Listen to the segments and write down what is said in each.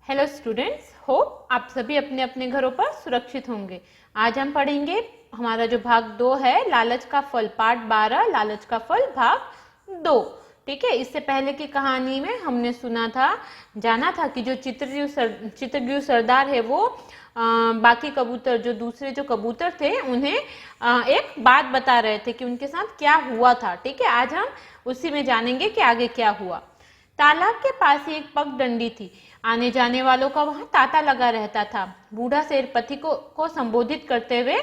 Hello students, hope आप सभी अपने अपने घरों पर सुरक्षित होंगे। आज हम पढ़ेंगे हमारा जो भाग 2 है, लालच का फल, पार्ट 12, लालच का फल भाग 2। ठीक है, इससे पहले की कहानी में हमने जाना था कि जो चित्रगुप्त सरदार है वो बाकी कबूतर, जो दूसरे जो कबूतर थे, उन्हें एक बात बता रहे थे कि उनके साथ क्या हुआ था। ठीक है, आज हम उसी में जानेंगे कि आगे क्या हुआ। तालाब के पास ही एक पगडंडी थी। आने जाने वालों का वहां तांता लगा रहता था। बूढ़ा शेर पथिक को संबोधित करते हुए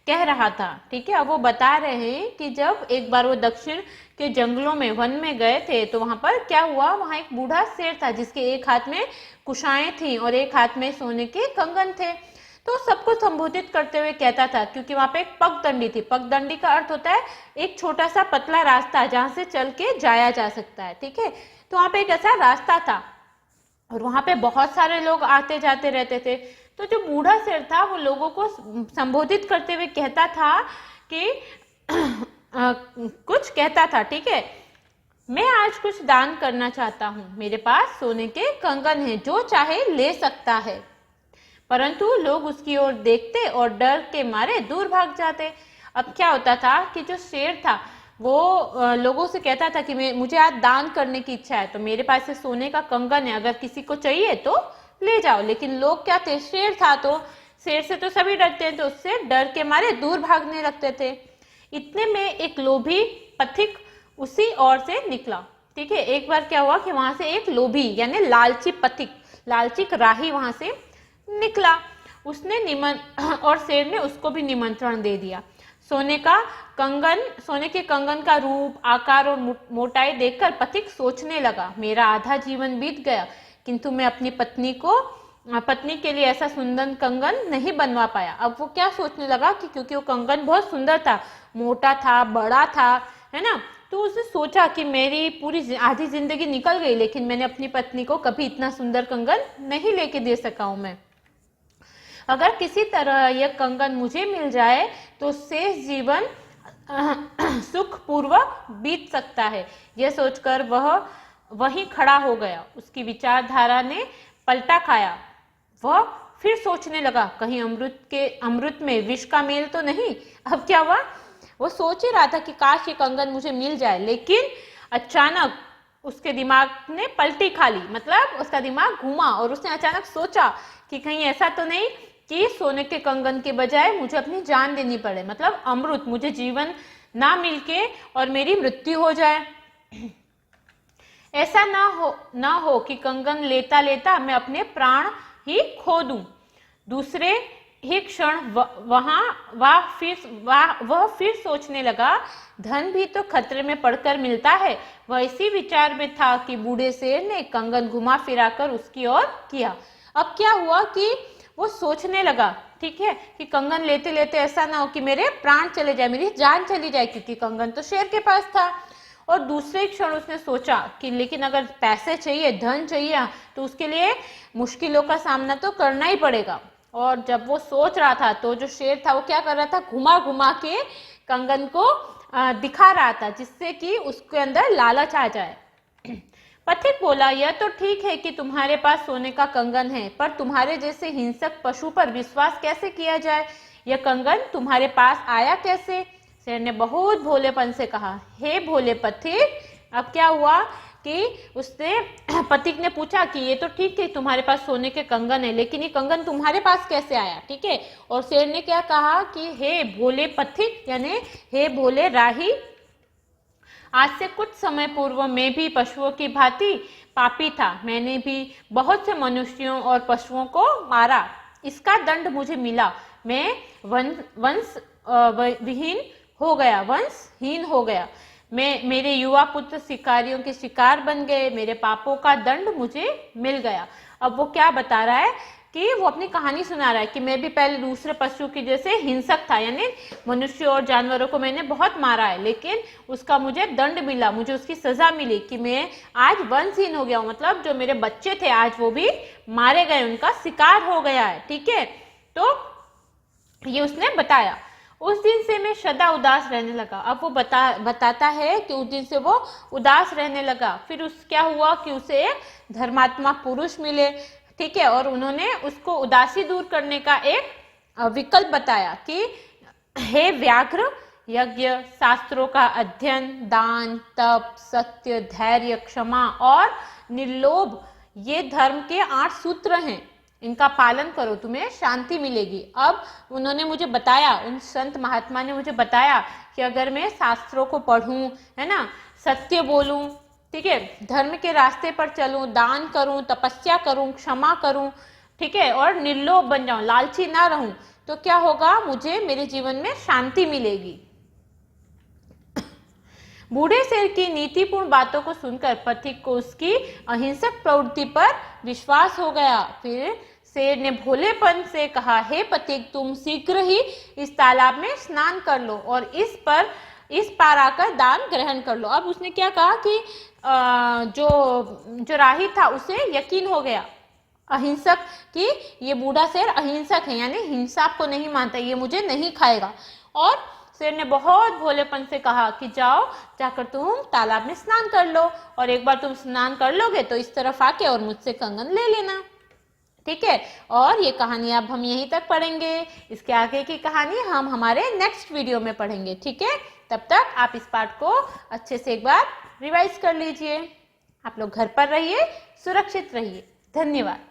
कह रहा था। ठीक है, अब वो बता रहे हैं कि जब एक बार वो दक्षिण के जंगलों में, वन में गए थे, तो वहां पर क्या हुआ, वहां एक बूढ़ा शेर था जिसके एक हाथ में कुशाएं थी और एक हाथ में सोने के कंगन थे। तो सबको संबोधित करते हुए कहता था, क्योंकि वहां पे एक पगडंडी थी। पगडंडी का अर्थ होता है एक छोटा सा पतला रास्ता जहां से चल के जाया जा सकता है। ठीक है, तो वहां पे एक ऐसा रास्ता था और वहां पे बहुत सारे लोग आते जाते रहते थे। तो जो बूढ़ा शेर था वो लोगों को संबोधित करते हुए कहता था कि कुछ कहता था। ठीक है, मैं आज कुछ दान करना चाहता हूँ। मेरे पास सोने के कंगन हैं, जो चाहे ले सकता है। परंतु लोग उसकी ओर देखते और डर के मारे दूर भाग जाते। अब क्या होता था कि जो शेर था वो लोगों से कहता था कि मुझे आज दान करने की इच्छा है, तो मेरे पास से सोने का कंगन है, अगर किसी को चाहिए तो ले जाओ। लेकिन लोग क्या थे, शेर था तो शेर से तो सभी डरते हैं, तो उससे डर के मारे दूर भागने लगते थे। इतने में एक लोभी पथिक उसी ओर से निकला। ठीक है, एक बार क्या हुआ कि वहां से एक लोभी यानी लालची पथिक, लालची राही वहां से निकला। उसने और शेर ने उसको भी निमंत्रण दे दिया। सोने के कंगन का रूप, आकार और मोटाई देखकर पथिक सोचने लगा, मेरा आधा जीवन बीत गया, किंतु मैं अपनी पत्नी के लिए ऐसा सुंदर कंगन नहीं बनवा पाया। अब वो क्या सोचने लगा कि क्योंकि वो कंगन बहुत सुंदर था, मोटा था, बड़ा था, है ना, तो उसने सोचा कि मेरी पूरी आधी जिंदगी निकल गई, लेकिन मैंने अपनी पत्नी को कभी इतना सुंदर कंगन नहीं लेके दे सका हूं मैं। अगर किसी तरह यह कंगन मुझे मिल जाए तो शेष जीवन सुखपूर्वक बीत सकता है। यह सोचकर वह वहीं खड़ा हो गया। उसकी विचारधारा ने पलटा खाया। वह फिर सोचने लगा, कहीं अमृत में विष का मेल तो नहीं। अब क्या हुआ, वो सोच ही रहा था कि काश ये कंगन मुझे मिल जाए, लेकिन अचानक उसके दिमाग ने पलटी खा ली, मतलब उसका दिमाग घूमा और उसने अचानक सोचा कि कहीं ऐसा तो नहीं कि सोने के कंगन के बजाय मुझे अपनी जान देनी पड़े, मतलब अमृत, मुझे जीवन ना मिलके और मेरी मृत्यु हो जाए। ऐसा ना हो कि कंगन लेता लेता मैं अपने प्राण ही खो दूं। दूसरे ही क्षण वह फिर सोचने लगा, धन भी तो खतरे में पड़कर मिलता है। वह इसी विचार में था कि बूढ़े शेर ने कंगन घुमा फिराकर उसकी ओर किया। अब क्या हुआ कि वो सोचने लगा, ठीक है, कि कंगन लेते लेते ऐसा ना हो कि मेरे प्राण चले जाए, मेरी जान चली जाए, क्योंकि कंगन तो शेर के पास था। और दूसरे क्षण उसने सोचा कि लेकिन अगर पैसे चाहिए, धन चाहिए, तो उसके लिए मुश्किलों का सामना तो करना ही पड़ेगा। और जब वो सोच रहा था तो जो शेर था वो क्या कर रहा था, घुमा घुमा के कंगन को दिखा रहा था, जिससे कि उसके अंदर लालच आ जाए। पथिक बोला, यह तो ठीक है कि तुम्हारे पास सोने का कंगन है, पर तुम्हारे जैसे हिंसक पशु पर विश्वास कैसे किया जाए? यह कंगन तुम्हारे पास आया कैसे? शेर ने बहुत भोलेपन से कहा, हे भोले पथिक। अब क्या हुआ कि उसने पथिक ने पूछा कि ये तो ठीक है तुम्हारे पास सोने के कंगन है, लेकिन ये कंगन तुम्हारे पास कैसे आया? ठीक है, और शेर ने क्या कहा कि हे भोले पथिक, यानी हे भोले राही, आज से कुछ समय पूर्व मैं भी पशुओं की भांति पापी था। मैंने भी बहुत से मनुष्यों और पशुओं को मारा। इसका दंड मुझे मिला। मैं वंशहीन हो गया। मेरे युवा पुत्र शिकारियों के शिकार बन गए। मेरे पापों का दंड मुझे मिल गया। अब वो क्या बता रहा है कि वो अपनी कहानी सुना रहा है कि मैं भी पहले दूसरे पशु की जैसे हिंसक था, यानी मनुष्य और जानवरों को मैंने बहुत मारा है, लेकिन उसका मुझे दंड मिला, मुझे उसकी सजा मिली कि मैं आज वंशहीन हो गया हूँ, मतलब जो मेरे बच्चे थे आज वो भी मारे गए, उनका शिकार हो गया है। ठीक है, तो ये उसने बताया। उस दिन से मैं सदा उदास रहने लगा। अब वो बताता है कि उस दिन से वो उदास रहने लगा। फिर क्या हुआ कि उसे एक धर्मात्मा पुरुष मिले, ठीक है, और उन्होंने उसको उदासी दूर करने का एक विकल्प बताया कि हे व्याघ्र, यज्ञ, शास्त्रों का अध्ययन, दान, तप, सत्य, धैर्य, क्षमा और निर्लोभ, ये धर्म के 8 सूत्र हैं। इनका पालन करो, तुम्हें शांति मिलेगी। अब उन्होंने मुझे बताया, उन संत महात्मा ने मुझे बताया कि अगर मैं शास्त्रों को पढ़ूं, है ना, सत्य बोलूं, ठीक है, धर्म के रास्ते पर चलूं, दान करूं, तपस्या करूं, क्षमा करूं, ठीक है, और निर्लोभ बन जाऊं, लालची ना रहूं, तो क्या होगा, मुझे मेरे जीवन में शांति मिलेगी। बूढ़े शेर की नीतिपूर्ण बातों को सुनकर पथिक को उसकी अहिंसक प्रवृत्ति पर विश्वास हो गया। फिर शेर ने भोलेपन से कहा, हे पथिक, तुम शीघ्र ही इस तालाब में स्नान कर लो और इस पार आकर दान ग्रहण कर लो। अब उसने क्या कहा कि जो राही था उसे यकीन हो गया, अहिंसक, कि ये बूढ़ा शेर अहिंसक है, यानी हिंसा को नहीं मानता, ये मुझे नहीं खाएगा। और शेर ने बहुत भोलेपन से कहा कि जाओ, जाकर तुम तालाब में स्नान कर लो, और एक बार तुम स्नान कर लोगे तो इस तरफ आके और मुझसे कंगन ले लेना, ठीक है। और ये कहानी अब हम यहीं तक पढ़ेंगे, इसके आगे की कहानी हम हमारे नेक्स्ट वीडियो में पढ़ेंगे, ठीक है। तब तक आप इस पाठ को अच्छे से एक बार रिवाइज कर लीजिए। आप लोग घर पर रहिए, सुरक्षित रहिए। धन्यवाद।